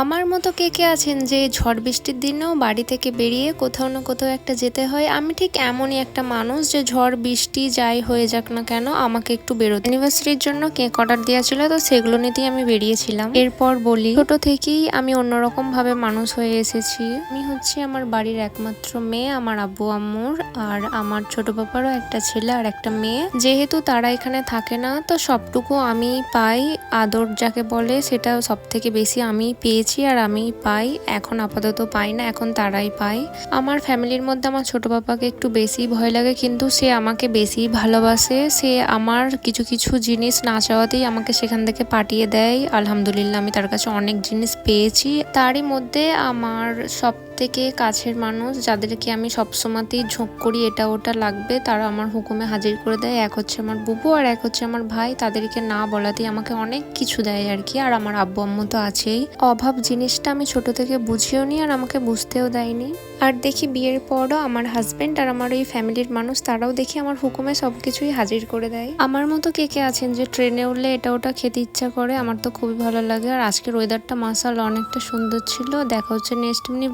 আমার মতো কে কে আছেন যে ঝড় বৃষ্টির দিনেও বাড়ি থেকে বেরিয়ে কোথাও না কোথাও একটা যেতে হয়? আমি ঠিক এমনই একটা মানুষ যে ঝড় বৃষ্টি যাই হয়ে যাক না কেন আমাকে একটু বেরোতে। অ্যানিভার্সারির জন্য কেক অর্ডার দেওয়া ছিল, তো সেগুলো নিতেই আমি বেরিয়েছিলাম। এরপর বলি, ছোট থেকেই আমি অন্যরকম ভাবে মানুষ হয়ে এসেছি। আমি হচ্ছে আমার বাড়ির একমাত্র মেয়ে, আমার আব্বু আম্মুর, আর আমার ছোট বাবারও একটা ছেলে আর একটা মেয়ে। যেহেতু তারা এখানে থাকে না, তো সবটুকু আমি পাই, আদর যাকে বলে সেটা সব থেকে বেশি আমি পেয়েছি আর আমি পাই। এখন আপাতত পাই না, এখন তারাই পায়। আমার ফ্যামিলির মধ্যে আমার ছোট বাবাকে একটু বেশি ভয় লাগে, কিন্তু সে আমাকে বেশি ভালোবাসে। সে আমার কিছু কিছু জিনিস না চাওয়াতেই আমাকে সেখান থেকে পাঠিয়ে দেয়। আলহামদুলিল্লাহ, আমি তার কাছে অনেক জিনিস পেয়েছি। তারই মধ্যে আমার সব থেকে কাছের মানুষ, যাদেরকে আমি সবসময়তেই ঝোঁক করি এটা ওটা লাগবে, তারা আমার হুকুমে হাজির করে দেয়। এক হচ্ছে আমার বুবু আর এক হচ্ছে আমার ভাই। তাদেরকে না বলাতেই আমাকে অনেক কিছু দেয় আর কি। আর আমার আব্বু আম্মু তো আছেই। অভাব জিনিসটা আমি ছোট থেকে বুঝিও নি আর আমাকে বুঝতেও দেয়নি। আর দেখি বিয়ের পরও আমার হাজবেন্ড আর আমার এই ফ্যামিলির মানুষ, তারাও দেখি আমার হুকুমে সবকিছুই হাজির করে দেয়। আমার মতো কে কে আছেন যে ট্রেনে উঠলে এটা ওটা খেতে ইচ্ছা করে? আমার তো খুবই ভালো লাগে। আর আজকের ওয়েদারটা মাশাআল্লাহ অনেকটা সুন্দর ছিল। দেখা হচ্ছে নেক্সট